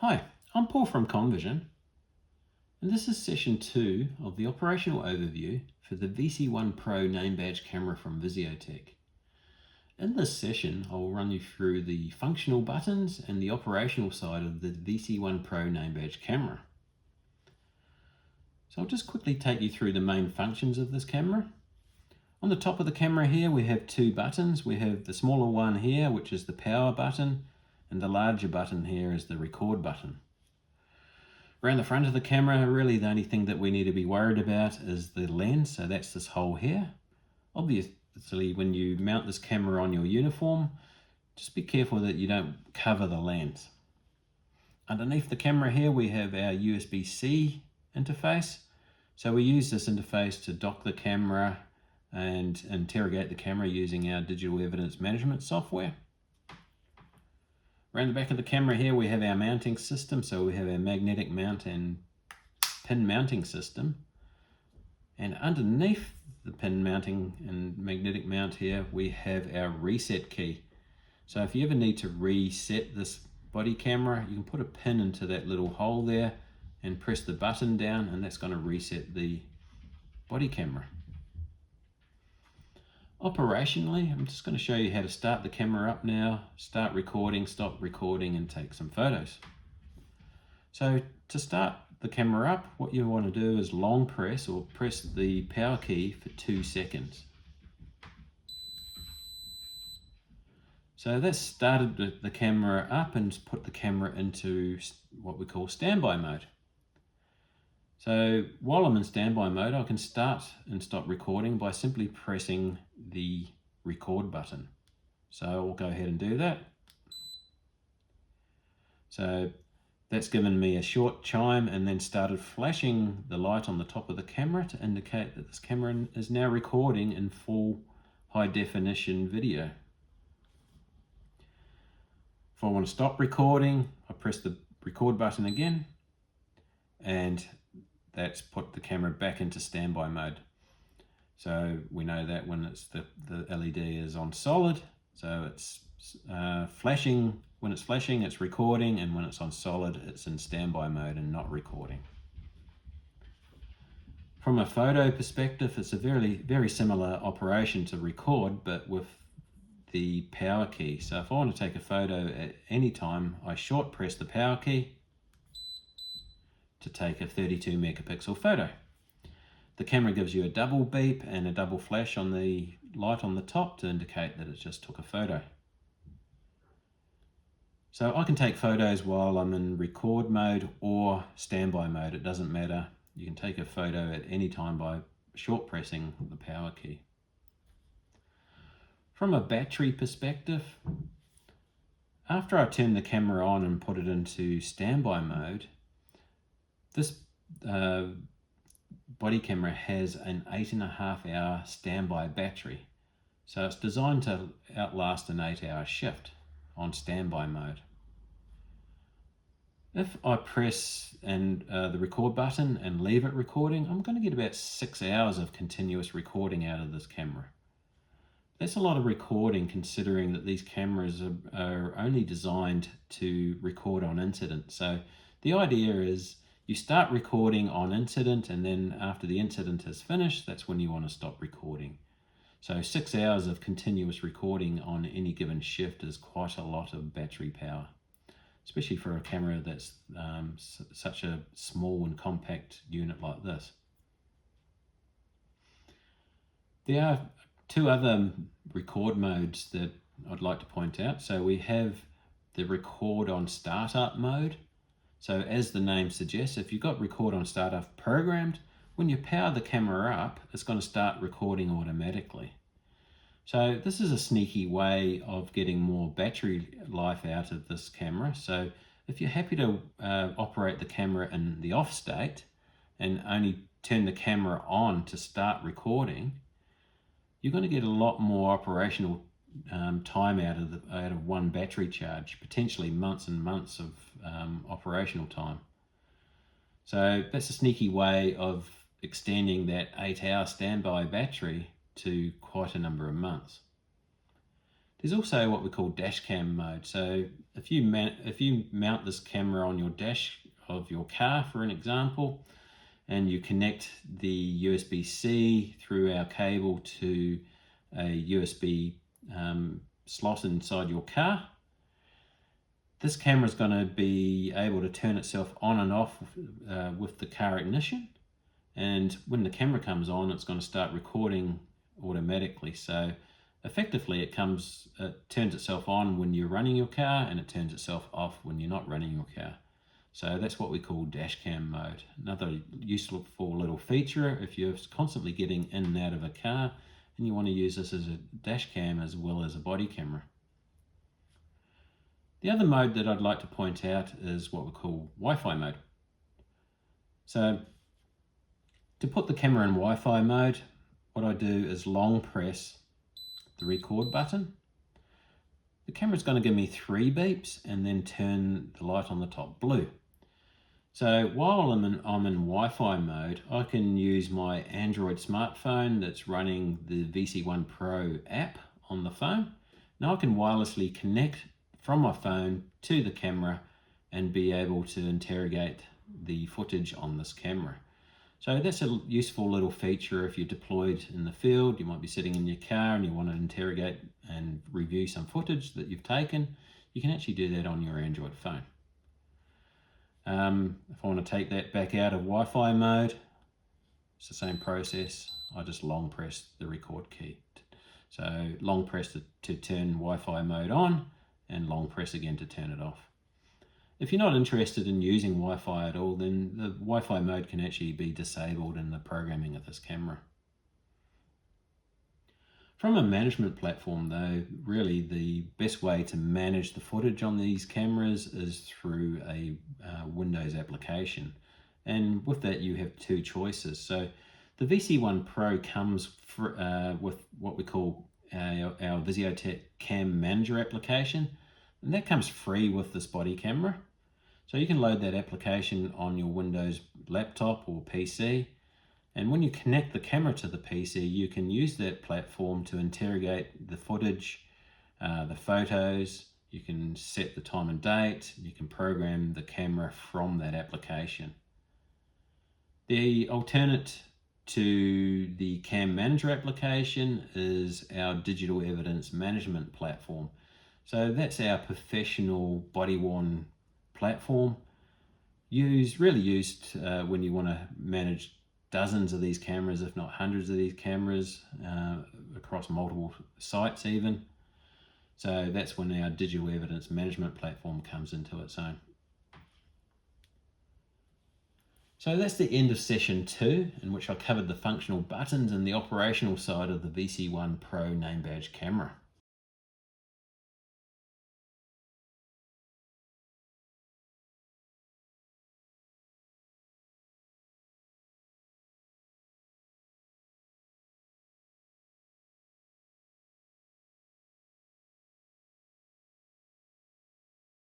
Hi, I'm Paul from Convision, and this is session 2 of the operational overview for the VC-1-Pro name badge camera from Visiotech. In this session, I will run you through the functional buttons and the operational side of the VC-1-Pro name badge camera. So I'll just quickly take you through the main functions of this camera. On the top of the camera here, we have two buttons. We have the smaller one here, which is the power button, and the larger button here is the record button. Around the front of the camera, really the only thing that we need to be worried about is the lens, so that's this hole here. Obviously, when you mount this camera on your uniform, just be careful that you don't cover the lens. Underneath the camera here, we have our USB-C interface. So we use this interface to dock the camera and interrogate the camera using our digital evidence management software. Around the back of the camera here, we have our mounting system. So we have our magnetic mount and pin mounting system. And underneath the pin mounting and magnetic mount here, we have our reset key. So if you ever need to reset this body camera, you can put a pin into that little hole there and press the button down, and that's going to reset the body camera. Operationally, I'm just going to show you how to start the camera up now, start recording, stop recording, and take some photos. So to start the camera up, what you want to do is long press or press the power key for 2 seconds. So that's started the camera up and put the camera into what we call standby mode. So while I'm in standby mode, I can start and stop recording by simply pressing the record button. So I'll go ahead and do that. So that's given me a short chime and then started flashing the light on the top of the camera to indicate that this camera is now recording in full high definition video. If I want to stop recording, I press the record button again, and that's put the camera back into standby mode. So we know that when it's the LED is on solid, so it's flashing. When it's flashing, it's recording, and when it's on solid, it's in standby mode and not recording. From a photo perspective, it's a very similar operation to record, but with the power key. So if I want to take a photo at any time, I short press the power key to take a 32 megapixel photo. The camera gives you a double beep and a double flash on the light on the top to indicate that it just took a photo. So I can take photos while I'm in record mode or standby mode. It doesn't matter. You can take a photo at any time by short pressing the power key. From a battery perspective, after I turn the camera on and put it into standby mode, this body camera has an 8.5 hour standby battery. So it's designed to outlast an 8-hour shift on standby mode. If I press the record button and leave it recording, I'm going to get about 6 hours of continuous recording out of this camera. That's a lot of recording, considering that these cameras are only designed to record on incident. So the idea is you start recording on incident, and then after the incident is finished, that's when you want to stop recording. So 6 hours of continuous recording on any given shift is quite a lot of battery power, especially for a camera that's such a small and compact unit like this. There are two other record modes that I'd like to point out. So we have the record on startup mode. So as the name suggests, if you've got record on startup programmed, when you power the camera up, it's going to start recording automatically. So this is a sneaky way of getting more battery life out of this camera. So if you're happy to operate the camera in the off state and only turn the camera on to start recording, you're going to get a lot more operational time out of one battery charge, potentially months and months of operational time. So that's a sneaky way of extending that 8-hour standby battery to quite a number of months. There's also what we call dash cam mode. So if you mount this camera on your dash of your car, for an example, and you connect the USB-C through our cable to a USB slot inside your car, this camera is going to be able to turn itself on and off with the car ignition. And when the camera comes on, it's going to start recording automatically. So effectively, it turns itself on when you're running your car, and it turns itself off when you're not running your car. So that's what we call dash cam mode. Another useful little feature if you're constantly getting in and out of a car and you want to use this as a dash cam as well as a body camera. The other mode that I'd like to point out is what we call Wi-Fi mode. So to put the camera in Wi-Fi mode, what I do is long press the record button. The camera's going to give me 3 beeps and then turn the light on the top blue. So while I'm in Wi-Fi mode, I can use my Android smartphone that's running the VC-1-Pro app on the phone. Now I can wirelessly connect from my phone to the camera and be able to interrogate the footage on this camera. So that's a useful little feature if you're deployed in the field. You might be sitting in your car and you want to interrogate and review some footage that you've taken. You can actually do that on your Android phone. If I want to take that back out of Wi-Fi mode, it's the same process. I just long press the record key. So long press to turn Wi-Fi mode on and long press again to turn it off. If you're not interested in using Wi-Fi at all, then the Wi-Fi mode can actually be disabled in the programming of this camera. From a management platform though, really the best way to manage the footage on these cameras is through a Windows application. And with that you have 2 choices. So the VC-1-Pro comes with what we call our Visiotech Cam Manager application. And that comes free with this body camera. So you can load that application on your Windows laptop or PC. And when you connect the camera to the PC, you can use that platform to interrogate the footage, the photos. You can set the time and date. You can program the camera from that application. The alternate to the Cam Manager application is our digital evidence management platform. So that's our professional body-worn platform, really used when you want to manage dozens of these cameras, if not hundreds of these cameras, across multiple sites even. So that's when our digital evidence management platform comes into its own. So that's the end of session 2, in which I covered the functional buttons and the operational side of the VC-1-Pro name badge camera.